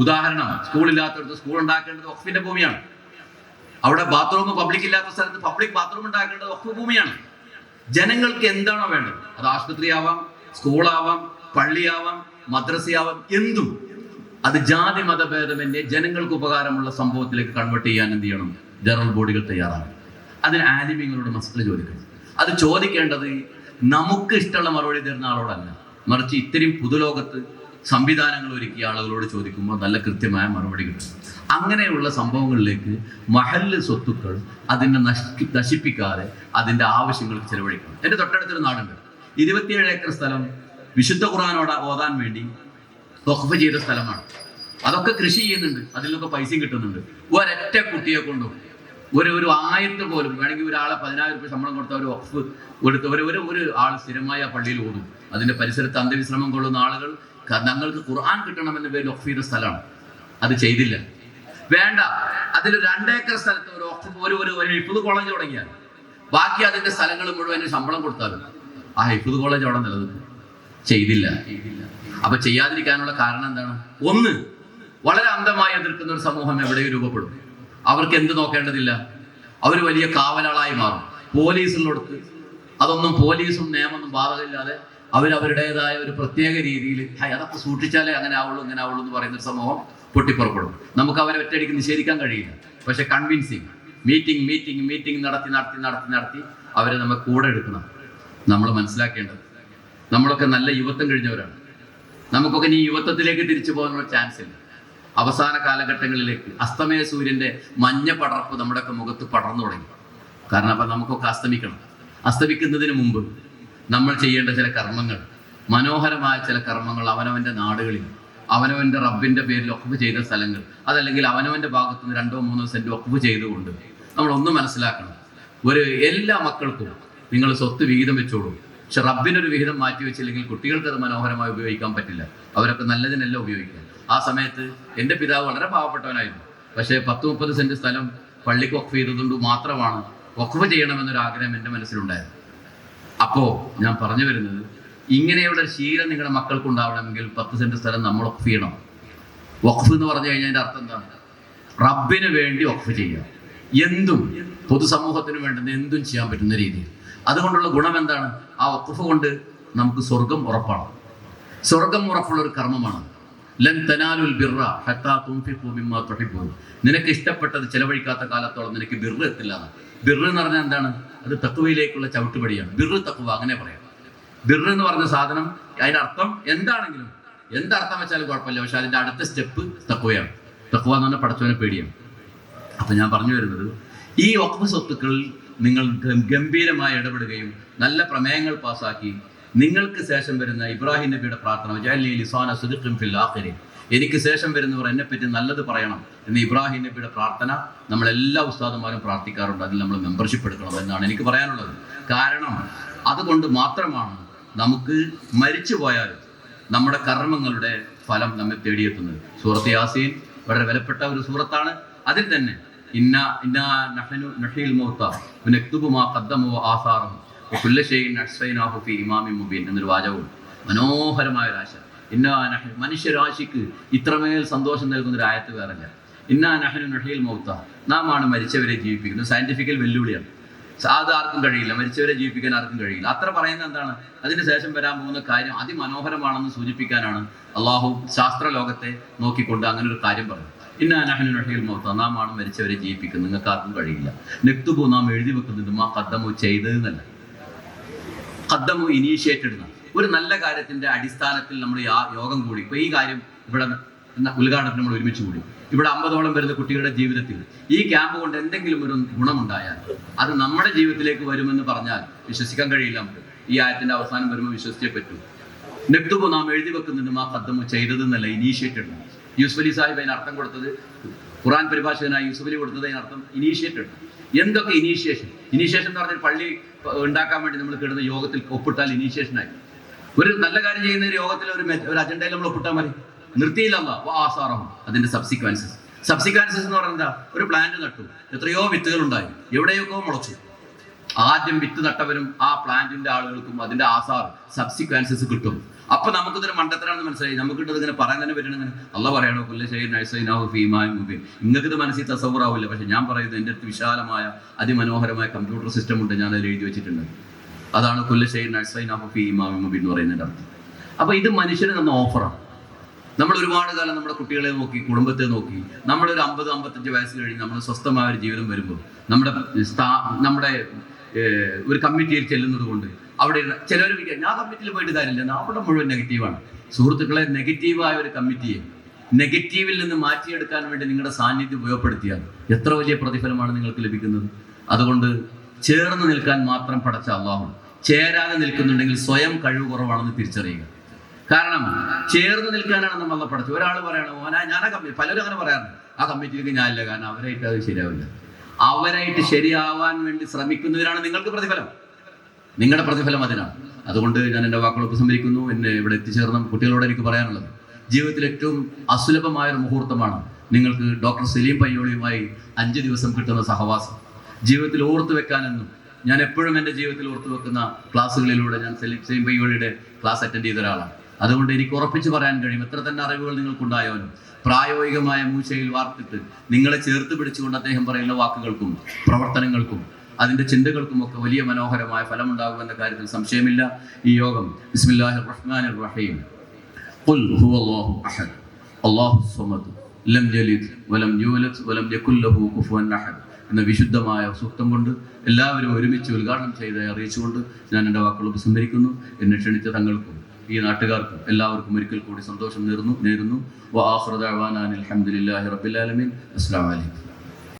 ഉദാഹരണം, സ്കൂളില്ലാത്തടത്ത് സ്കൂൾ ഉണ്ടാക്കേണ്ടത് വഖഫിന്റെ ഭൂമിയാണ്. അവിടെ ബാത്റൂം പബ്ലിക് ഇല്ലാത്ത സ്ഥലത്ത് പബ്ലിക് ബാത്റൂം ഉണ്ടാക്കേണ്ടത് വഖഫ് ഭൂമിയാണ്. ജനങ്ങൾക്ക് എന്താണോ വേണ്ടത്, അത് ആശുപത്രിയാവാം, സ്കൂളാവാം, പള്ളിയാവാം, മദ്രസയാവാം, എന്തും അത് ജാതി മതഭേദമന്യേ ജനങ്ങൾക്ക് ഉപകാരമുള്ള സംഭവത്തിലേക്ക് കൺവേർട്ട് ചെയ്യാൻ എന്ത് ചെയ്യണം? ജനറൽ ബോഡികൾ തയ്യാറാണ്. അതിന് ആലിമീങ്ങളോട് മസ്അല ചോദിക്കണം. അത് ചോദിക്കേണ്ടത് നമുക്ക് ഇഷ്ടമുള്ള മറുപടി തരുന്ന ആളോടല്ല, മറിച്ച് ഇത്രയും പുതുലോകത്ത് സംവിധാനങ്ങൾ ഒരുക്കിയ ആളുകളോട് ചോദിക്കുമ്പോൾ നല്ല കൃത്യമായ മറുപടി കിട്ടും. അങ്ങനെയുള്ള സംഭവങ്ങളിലേക്ക് മഹല്ല് സ്വത്തുക്കൾ അതിനെ നശിപ്പിക്കാതെ അതിൻ്റെ ആവശ്യങ്ങൾക്ക് ചെലവഴിക്കണം. എൻ്റെ തൊട്ടടുത്തൊരു നാടുണ്ട്, 27 ഏക്കർ സ്ഥലം വിശുദ്ധ ഖുർആനോട് ഓതാൻ വേണ്ടി വഖഫ് ചെയ്ത സ്ഥലമാണ്. അതൊക്കെ കൃഷി ചെയ്യുന്നുണ്ട്, അതിലൊക്കെ പൈസയും കിട്ടുന്നുണ്ട്. ഒരൊറ്റ കുട്ടിയെ കൊണ്ടും ഒരു ആയത്ത് പോലും വേണമെങ്കിൽ ഒരാളെ 10,000 രൂപ ശമ്പളം കൊടുത്ത ഒരു വഖഫ് കൊടുത്ത ഒരു ആൾ സ്ഥിരമായി ആ പള്ളിയിൽ ഓതും. അതിന്റെ പരിസരത്ത് അന്ത്യവിശ്രമം കൊള്ളുന്ന ആളുകൾ ഞങ്ങൾക്ക് ഖുർആൻ കിട്ടണമെന്ന പേരിൽ വഖഫ് ചെയ്ത സ്ഥലമാണ്. അത് ചെയ്തില്ല, വേണ്ട. അതിൽ 2 ഏക്കർ സ്ഥലത്ത് ഒരു ഹിഫ്ള് കോളേജ് തുടങ്ങിയാൽ ബാക്കി അതിന്റെ സ്ഥലങ്ങൾ മുഴുവൻ ശമ്പളം കൊടുത്താലും ആ ഹിഫ്ള് കോളേജ് അവിടെ നിലനിൽക്കും. ചെയ്തില്ല. അപ്പൊ ചെയ്യാതിരിക്കാനുള്ള കാരണം എന്താണ്? ഒന്ന്, വളരെ അന്ധമായി എതിർക്കുന്ന ഒരു സമൂഹം എവിടെയും രൂപപ്പെടും. അവർക്ക് എന്ത് നോക്കേണ്ടതില്ല, അവർ വലിയ കാവലാളായി മാറും. പോലീസുള്ളടത്ത് അതൊന്നും പോലീസും നിയമമൊന്നും ബാധകമില്ലാതെ അവരവരുടേതായ ഒരു പ്രത്യേക രീതിയിൽ അതൊക്കെ സൂക്ഷിച്ചാലേ അങ്ങനെ ആവുള്ളൂ ഇങ്ങനെ ആവുള്ളൂ എന്ന് പറയുന്ന ഒരു സമൂഹം പൊട്ടിപ്പുറപ്പെടും. നമുക്ക് അവരെ ഒറ്റയടിക്ക് നിഷേധിക്കാൻ കഴിയില്ല. പക്ഷെ കൺവിൻസിങ് മീറ്റിംഗ് നടത്തി അവരെ നമ്മൾ കൂടെ എടുക്കണം. നമ്മൾ മനസ്സിലാക്കേണ്ടത്, നമ്മളൊക്കെ നല്ല യുവത്വം കഴിഞ്ഞവരാണ്. നമുക്കൊക്കെ ഇനി യുവത്വത്തിലേക്ക് തിരിച്ചു പോകാനുള്ള ചാൻസ് ഇല്ല. അവസാന കാലഘട്ടങ്ങളിലേക്ക് അസ്തമയ സൂര്യന്റെ മഞ്ഞ പടർപ്പ് നമ്മുടെയൊക്കെ മുഖത്ത് പടർന്നു തുടങ്ങി. കാരണം അപ്പം നമുക്കൊക്കെ അസ്തമിക്കണം. അസ്തമിക്കുന്നതിന് മുമ്പ് നമ്മൾ ചെയ്യേണ്ട ചില കർമ്മങ്ങൾ, മനോഹരമായ ചില കർമ്മങ്ങൾ അവനവൻ്റെ നാടുകളിൽ അവനവൻ്റെ റബ്ബിൻ്റെ പേരിൽ ഒക്കപ്പ് ചെയ്ത സ്ഥലങ്ങൾ, അതല്ലെങ്കിൽ അവനവൻ്റെ ഭാഗത്ത് നിന്ന് 2-3 സെൻറ്റ് ഒക്കപ്പ് ചെയ്തുകൊണ്ട് നമ്മളൊന്ന് മനസ്സിലാക്കണം. എല്ലാ മക്കൾക്കും നിങ്ങൾ സ്വത്ത് വിഹിതം വെച്ചോളൂ. പക്ഷെ റബ്ബിനൊരു വിഹിതം മാറ്റി വെച്ചില്ലെങ്കിൽ കുട്ടികൾക്ക് അത് മനോഹരമായി ഉപയോഗിക്കാൻ പറ്റില്ല. അവരൊക്കെ നല്ലതിനെല്ലാം ഉപയോഗിക്കാം. ആ സമയത്ത് എൻ്റെ പിതാവ് വളരെ പാവപ്പെട്ടവനായിരുന്നു. പക്ഷേ 10-30 സെൻറ്റ് സ്ഥലം പള്ളിക്ക് വഖഫ് ചെയ്തതുകൊണ്ട് മാത്രമാണ് വഖഫ് ചെയ്യണമെന്നൊരു ആഗ്രഹം എൻ്റെ മനസ്സിലുണ്ടായത്. അപ്പോൾ ഞാൻ പറഞ്ഞു വരുന്നത്, ഇങ്ങനെയുള്ള ശീലം നിങ്ങളുടെ മക്കൾക്ക് ഉണ്ടാവണമെങ്കിൽ 10 സെൻറ്റ് സ്ഥലം നമ്മൾ വഖഫ് ചെയ്യണം. വഖഫ് എന്ന് പറഞ്ഞു കഴിഞ്ഞാൽ അതിൻ്റെ അർത്ഥം എന്താണ്? റബ്ബിന് വേണ്ടി വഖഫ് ചെയ്യുക. എന്തും പൊതുസമൂഹത്തിന് വേണ്ടുന്ന എന്തും ചെയ്യാൻ പറ്റുന്ന രീതിയിൽ. അതുകൊണ്ടുള്ള ഗുണം എന്താണ്? ആ വഖഫ് കൊണ്ട് നമുക്ക് സ്വർഗം ഉറപ്പാണ്. സ്വർഗം ഉറപ്പുള്ള ഒരു കർമ്മമാണ്. ലൻ തനാലുൽ ബിർറ ഹത്താ തുൻഫിഖു മിമ്മാ തുഹിബ്ബൂൻ. നിനക്ക് ഇഷ്ടപ്പെട്ടത് ചെലവഴിക്കാത്ത കാലത്തോളം നിനക്ക് ബിർറ് എത്തില്ല. ബിർറ് എന്ന് പറഞ്ഞാൽ എന്താണ്? അത് തഖ്വയിലേക്കുള്ള ചവിട്ടുപടിയാണ്. ബിർറ് തഖ്വ, അങ്ങനെ പറയാം. ബിർറ് എന്ന് പറഞ്ഞ സാധനം അതിനർത്ഥം എന്താണെങ്കിലും എന്തർത്ഥം വെച്ചാലും കുഴപ്പമില്ല. പക്ഷെ അതിൻ്റെ അടുത്ത സ്റ്റെപ്പ് തഖ്വയാണ്. തഖ്വ എന്ന് പറഞ്ഞാൽ പടച്ചവനെ പേടിയാണ്. അപ്പം ഞാൻ പറഞ്ഞു വരുന്നത്, ഈ വഖഫ് സ്വത്തുക്കളിൽ നിങ്ങൾ ഗംഭീരമായി ഇടപെടുകയും നല്ല പ്രമേയങ്ങൾ പാസ്സാക്കി നിങ്ങൾക്ക് ശേഷം വരുന്ന ഇബ്രാഹിം നബിയുടെ പ്രാർത്ഥന, വജഅൽനി ലിസാന സിദ്ഖിൻ ഫിൽ ആഖിരീൻ, എനിക്ക് ശേഷം വരുന്നവർ എന്നെപ്പറ്റി നല്ലത് പറയണം എന്ന് ഇബ്രാഹിം നബിയുടെ പ്രാർത്ഥന നമ്മളെല്ലാ ഉസ്താദുമാരും പ്രാർത്ഥിക്കാറുണ്ട്. അതിൽ നമ്മൾ മെമ്പർഷിപ്പ് എടുക്കണം എന്നാണ് എനിക്ക് പറയാനുള്ളത്. കാരണം അതുകൊണ്ട് മാത്രമാണ് നമുക്ക് മരിച്ചു പോയാലും നമ്മുടെ കർമ്മങ്ങളുടെ ഫലം നമ്മെ തേടിയെത്തുന്നത്. സൂറത്ത് യാസീൻ വളരെ വിലപ്പെട്ട ഒരു സൂറത്താണ്. അതിൽ തന്നെ എന്നൊരു വാചകവും മനോഹരമായ ഒരു ആശയം. മനുഷ്യരാശിക്ക് ഇത്രമേൽ സന്തോഷം നൽകുന്ന ഒരു ആയത്ത് വേറല്ല. ഇന്നാ നഹ്നു നുഹ്യിൽ മൗത്ത, നാം ആണ് മരിച്ചവരെ ജീവിപ്പിക്കുന്നത്. സയന്റിഫിക്കൽ വെല്ലുവിളിയാണ്. അത് ആർക്കും കഴിയില്ല, മരിച്ചവരെ ജീവിപ്പിക്കാൻ ആർക്കും കഴിയില്ല. അത്ര പറയുന്നത് എന്താണ്? അതിന് ശേഷം വരാൻ പോകുന്ന കാര്യം അതിമനോഹരമാണെന്ന് സൂചിപ്പിക്കാനാണ് അള്ളാഹു ശാസ്ത്ര ലോകത്തെ നോക്കിക്കൊണ്ട് അങ്ങനെ ഒരു കാര്യം പറഞ്ഞു. ഇന്നാ നഹ്നു നുഹ്യിൽ മൗത്ത, നാം ആണ് മരിച്ചവരെ ജീവിപ്പിക്കുന്നത്, നിങ്ങൾക്ക് ആർക്കും കഴിയില്ല. നക്തുബു, നാം എഴുതി വെക്കുന്നത് മാ ഖദ്ദമു, ചെയ്തതെന്നല്ല. ഖദ്ദമു ഇനീഷ്യേറ്റഡ്. ഒരു നല്ല കാര്യത്തിന്റെ അടിസ്ഥാനത്തിൽ നമ്മൾ യോഗം കൂടി. ഇപ്പൊ ഈ കാര്യം ഇവിടെ ഉദ്ഘാടനത്തിന് നമ്മൾ ഒരുമിച്ച് കൂടി. ഇവിടെ 50ഓളം വരുന്ന കുട്ടികളുടെ ജീവിതത്തിൽ ഈ ക്യാമ്പ് കൊണ്ട് എന്തെങ്കിലും ഒരു ഗുണമുണ്ടായാൽ അത് നമ്മുടെ ജീവിതത്തിലേക്ക് വരുമെന്ന് പറഞ്ഞാൽ വിശ്വസിക്കാൻ കഴിയില്ല നമുക്ക്. ഈ ആയത്തിന്റെ അവസാനം വരുമ്പോൾ വിശ്വസിച്ചേ പറ്റൂ. നക്തുബു, നാം എഴുതി വെക്കുന്നത് മാ ഖദ്ദമു, ചെയ്തതെന്നല്ല, ഇനീഷ്യേറ്റഡ്. യൂസുഫ് അലി സാഹിബ് അതിന് അർത്ഥം കൊടുത്തത്, ഖുർആൻ പരിഭാഷകനായ യൂസുഫ് അലി കൊടുത്തത് അതിനർത്ഥം ഇനീഷ്യേറ്റഡ്. എന്തൊക്കെ ഇനീഷ്യേഷൻ എന്ന് പറഞ്ഞാൽ പള്ളി ഉണ്ടാക്കാൻ വേണ്ടി നമ്മൾ കിടന്ന യോഗത്തിൽ ഒപ്പിട്ടാൽ ഇനീഷ്യേഷനായി. ഒരു നല്ല കാര്യം ചെയ്യുന്ന ഒരു യോഗത്തിൽ ഒരു അജണ്ടയിൽ നമ്മൾ ഒപ്പിട്ടാൽ മതി. നിർത്തിയില്ല ആസാറം, അതിന്റെ സബ്സിക്വൻസസ് എന്ന് പറഞ്ഞാൽ എന്താ? ഒരു പ്ലാന്റ് നട്ടു, എത്രയോ വിത്തുകൾ ഉണ്ടായി, എവിടെയൊക്കെ മുളച്ചു. ആദ്യം വിത്ത് നട്ടവരും ആ പ്ലാന്റിന്റെ ആളുകൾക്കും അതിന്റെ ആസാർ സബ്സിക്വൻസസ് കിട്ടും. അപ്പൊ നമുക്കിതൊരു മണ്ടത്തരാണെന്ന് മനസ്സിലായി. നമുക്കിട്ടത് ഇങ്ങനെ പറയാൻ തന്നെ പറ്റണം. അള്ളാഹ് പറയണോ നിങ്ങൾക്ക് ഇത് മനസ്സിൽ തസവറാവില്ല. പക്ഷെ ഞാൻ പറയുന്നത്, എൻ്റെ അടുത്ത് വിശാലമായ അതിമനോഹരമായ കമ്പ്യൂട്ടർ സിസ്റ്റം ഉണ്ട്, ഞാൻ അതിൽ എഴുതി വെച്ചിട്ടുണ്ട്. അതാണ് എന്ന് പറയുന്നതിൻ്റെ അർത്ഥം. അപ്പൊ ഇത് മനുഷ്യന് തന്ന ഓഫറാണ്. നമ്മൾ ഒരുപാട് കാലം നമ്മുടെ കുട്ടികളെ നോക്കി, കുടുംബത്തെ നോക്കി, നമ്മളൊരു 50-55 വയസ്സ് കഴിഞ്ഞ് നമ്മൾ സ്വസ്ഥമായ ഒരു ജീവിതം വരുമ്പോൾ നമ്മുടെ ഒരു കമ്മിറ്റിയിൽ ചെല്ലുന്നത് കൊണ്ട് അവിടെ ചിലർ ഞാൻ കമ്മിറ്റിയിൽ പോയിട്ട് കാര്യമില്ല, അവിടെ മുഴുവൻ നെഗറ്റീവാണ്. സുഹൃത്തുക്കളെ, നെഗറ്റീവായ ഒരു കമ്മിറ്റിയെ നെഗറ്റീവിൽ നിന്ന് മാറ്റിയെടുക്കാൻ വേണ്ടി നിങ്ങളുടെ സാന്നിധ്യം ഉപയോഗപ്പെടുത്തിയാൽ എത്ര വലിയ പ്രതിഫലമാണ് നിങ്ങൾക്ക് ലഭിക്കുന്നത്. അതുകൊണ്ട് ചേർന്ന് നിൽക്കാൻ മാത്രം പടച്ച അള്ളാഹു, ചേരാതെ നിൽക്കുന്നുണ്ടെങ്കിൽ സ്വയം കഴിവ് കുറവാണെന്ന് തിരിച്ചറിയുക. കാരണം ചേർന്ന് നിൽക്കാനാണ് നമ്മൾ പഠിച്ചത്. ഒരാൾ പറയണം, ഞാൻ ആ കമ്മിറ്റി, പലരും അങ്ങനെ പറയാറുണ്ട്, ആ കമ്മിറ്റിയിലേക്ക് ഞാനില്ല, കാരണം അവരായിട്ട് അത് ശരിയാവില്ല. അവരായിട്ട് ശരിയാവാൻ വേണ്ടി ശ്രമിക്കുന്നതിനാണ് നിങ്ങൾക്ക് പ്രതിഫലം. നിങ്ങളുടെ പ്രതിഫലം അതിനാണ്. അതുകൊണ്ട് ഞാൻ എൻ്റെ വാക്കുകളൊക്കെ സംഭരിക്കുന്നു. എന്നെ ഇവിടെ എത്തിച്ചേർന്ന കുട്ടികളോട് എനിക്ക് പറയാനുള്ളത്, ജീവിതത്തിൽ ഏറ്റവും അസുലഭമായൊരു മുഹൂർത്തമാണ് നിങ്ങൾക്ക് ഡോക്ടർ സലീം പയ്യോളിയുമായി 5 ദിവസം കിട്ടുന്ന സഹവാസം. ജീവിതത്തിൽ ഓർത്തു വെക്കാനെന്നും ഞാൻ എപ്പോഴും എൻ്റെ ജീവിതത്തിൽ ഓർത്തു വെക്കുന്ന ക്ലാസ്സുകളിലൂടെ ഞാൻ സലീം പയ്യോളിയുടെ ക്ലാസ് അറ്റൻഡ് ചെയ്ത ഒരാളാണ്. അതുകൊണ്ട് എനിക്ക് ഉറപ്പിച്ച് പറയാൻ കഴിയും, എത്ര തന്നെ അറിവുകൾ നിങ്ങൾക്കുണ്ടായാലും പ്രായോഗികമായ മൂശയിൽ വാർത്തിട്ട് നിങ്ങളെ ചേർത്ത് പിടിച്ചുകൊണ്ട് അദ്ദേഹം പറയുന്ന വാക്കുകൾക്കും പ്രവർത്തനങ്ങൾക്കും അതിൻ്റെ ചിന്തകൾക്കുമൊക്കെ വലിയ മനോഹരമായ ഫലമുണ്ടാകുമെന്ന കാര്യത്തിൽ സംശയമില്ല. ഈ യോഗം ബിസ്മില്ലാഹിർ റഹ്മാനിർ റഹീം ഖുൽ ഹുവല്ലാഹു അഹദ് അല്ലാഹുസ് സമദ് ലം യലിദ് വലം യൂലദ് വലം യകുൽ ലഹു കുഫുവൻ അഹദ് എന്ന വിശുദ്ധമായ സൂക്തം കൊണ്ട് എല്ലാവരും ഒരുമിച്ച് ഉദ്ഘാടനം ചെയ്ത് അറിയിച്ചുകൊണ്ട് ഞാൻ എൻ്റെ വാക്കുകൾ ഉപസംഹരിക്കുന്നു. എന്നെ ക്ഷണിച്ച തങ്ങൾക്കും ഈ നാട്ടുകാർക്കും എല്ലാവർക്കും ഒരിക്കൽ കൂടി സന്തോഷം നേരുന്നു. വ ആഖിറു ദഅവാനാ അൽഹംദുലില്ലാഹി റബ്ബിൽ ആലമീൻ. അസ്സലാമു അലൈക്കും.